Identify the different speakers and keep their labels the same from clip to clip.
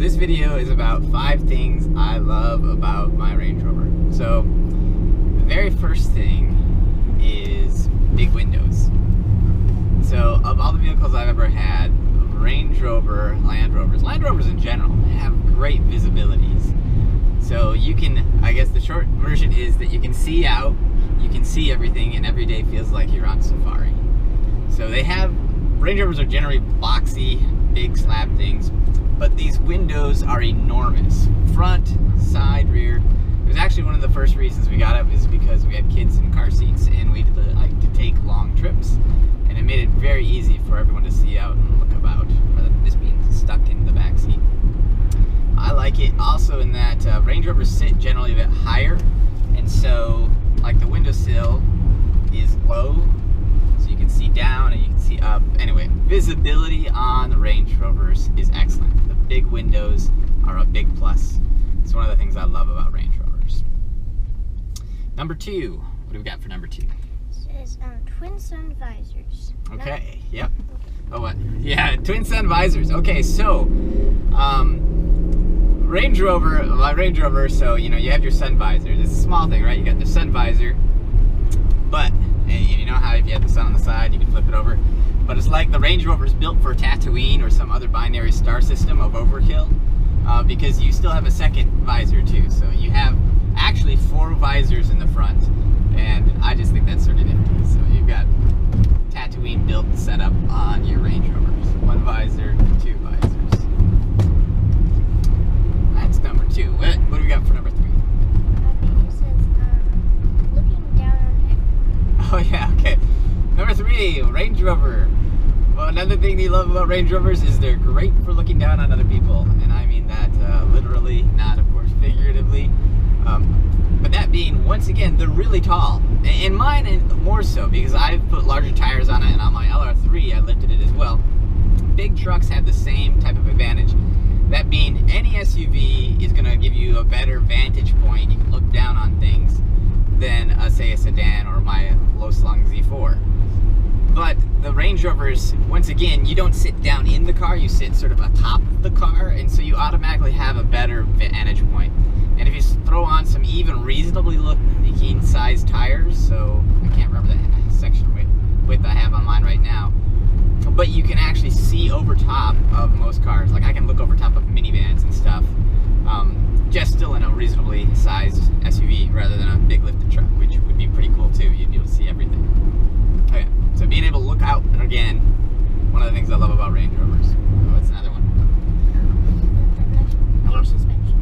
Speaker 1: this video is about 5 things I love about my Range Rover. So, the very first thing is big windows. So, of all the vehicles I've ever had, Range Rover, Land Rovers in general, have great visibilities. So you can, I guess the short version is that you can see out, you can see everything, and every day feels like you're on safari. So Range Rovers are generally boxy, big slab things, but these windows are enormous. Front, side, rear. It was actually one of the first reasons we got it was because we had kids in car seats and we like to take long trips. And it made it very easy for everyone to see out and look about, rather than just being stuck in the back seat. I like it also in that Range Rovers sit generally a bit higher, and so like the windowsill is low, so you can see down and you can see up. Anyway, visibility on the Range Rovers is excellent. The big windows are a big plus. It's one of the things I love about Range Rovers. Number 2, what do we got for number 2?
Speaker 2: Is twin sun visors.
Speaker 1: Okay, yep. Oh, what? Yeah, twin sun visors. Okay, so, Range Rover, my Range Rover, so, you know, you have your sun visor. It's a small thing, right? You got the sun visor, but, and you know how if you have the sun on the side, you can flip it over. But it's like the Range Rover is built for Tatooine or some other binary star system of overkill, because you still have a second visor, too. So you have actually 4 visors in the front. And I just think that's sort of nifty. So you've got Tatooine built and set up on your Range Rovers. 1 visor, 2 visors. That's number 2. What do we got for number 3?
Speaker 2: It says looking down on everyone.
Speaker 1: Oh yeah, okay. Number 3, Range Rover. Well, another thing they love about Range Rovers is they're great for looking down on other people. And I mean that literally, not of course figuratively. But that being, once again, they're really tall. And mine more so, because I've put larger tires on it, and on my LR3 I lifted it as well. Big trucks have the same type of advantage. That being, any SUV is going to give you a better vantage point. You can look down on things than, say, a sedan or my low-slung Z4. But the Range Rovers, once again, you don't sit down in the car, you sit sort of atop the car, and so you automatically have a better vantage point. And if you throw on some even reasonably looking sized tires, so I can't remember the section width I have on mine right now, but you can actually see over top of most cars. Like I can look over top of minivans and stuff, just still in a reasonably sized SUV rather than a big lifted truck, which would be pretty cool too. You'd be able to see everything. Okay, so being able to look out, and again, one of the things I love about Range Rovers. Oh, that's another one.
Speaker 2: Air suspension.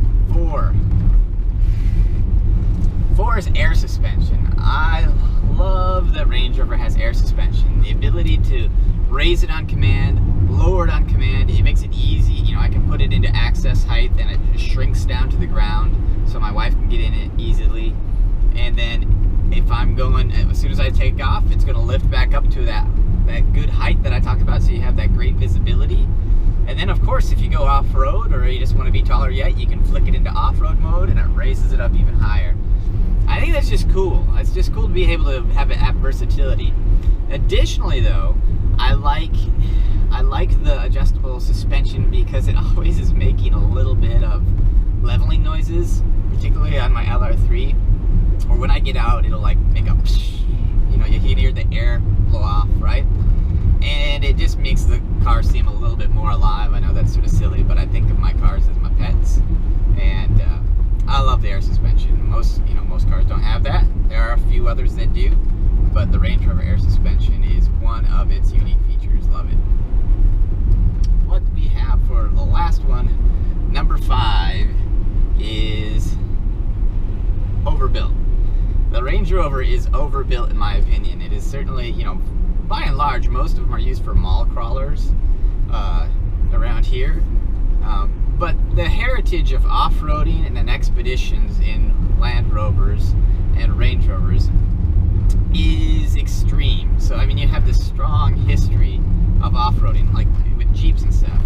Speaker 1: 4 is air suspension. I love that Range Rover has air suspension. The ability to raise it on command, lower it on command, it makes it easy. You know, I can put it into access height and it just shrinks down to the ground so my wife can get in it easily. And then if I'm going, as soon as I take off, it's going to lift back up to that good height that I talked about, so you have that great visibility. And then, of course, if you go off-road or you just want to be taller yet, you can flick it into off-road mode and it raises it up even higher. I think that's just cool. It's just cool to be able to have versatility. Additionally, though, I like the adjustable suspension because it always is making a little bit of leveling noises, particularly on my LR3. Or when I get out, it'll like make a psh, you know, you can hear the air blow off, right? And it just makes the car seem a little bit more alive. I know that's sort of silly, but I think of my cars as my pets. And I love the air suspension. Most cars don't have that. There are a few others that do, but the Range Rover air suspension is one of its unique features. Love it. What we have for the last one, number 5, is overbuilt. The Range Rover is overbuilt in my opinion. It is certainly, you know, by and large, most of them are used for mall crawlers around here. But the heritage of off-roading and expeditions in Land Rovers and Range Rovers is extreme. So, I mean, you have this strong history of off-roading, like with Jeeps and stuff.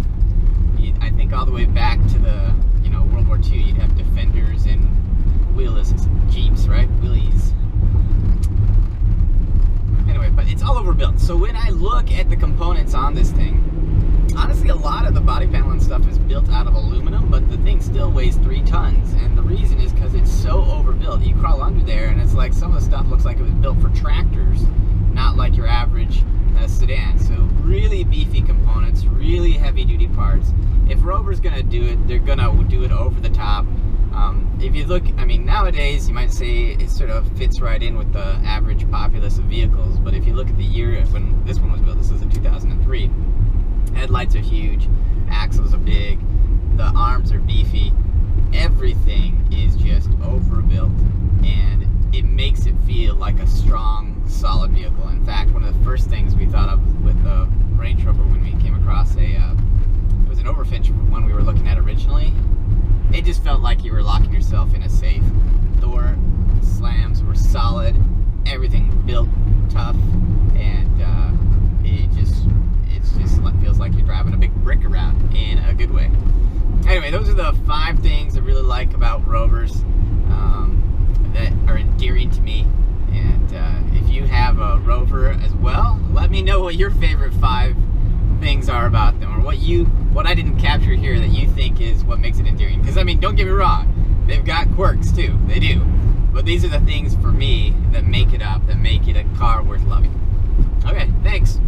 Speaker 1: I think all the way back to the, you know, World War II, you'd have Defenders and wheelless Jeeps, right? Wheelies. Anyway, but it's all overbuilt. So when I look at the components on this thing, honestly, a lot of the body panel and stuff is built out of aluminum, but the thing still weighs 3 tons. And the reason is because it's so overbuilt. You crawl under there, and it's like some of the stuff looks like it was built for tractors, not like your average sedan. So really beefy components, really heavy-duty parts. If Rover's gonna do it, they're gonna do it over the top. If you look, I mean, nowadays you might say it sort of fits right in with the average populace of vehicles. But if you look at the year when this one was built, this is a 2003. Headlights are huge, axles are big, the arms are beefy. Everything is just overbuilt, and it makes it feel like a strong, solid vehicle. In fact, one of the first things we thought of with the Range Rover when we came across it was an overfinch one we were looking at originally. It just felt like you were locking yourself in a safe. Door slams were solid, everything built tough, and it just feels like you're driving a big brick around in a good way. Anyway, those are the 5 things I really like about Rovers that are endearing to me. And if you have a Rover as well, let me know what your favorite 5 things are about them, or what I didn't capture here that you think is what makes it endearing. Because I mean, don't get me wrong, they've got quirks too, they do. But these are the things for me that make it up, that make it a car worth loving. Okay, thanks.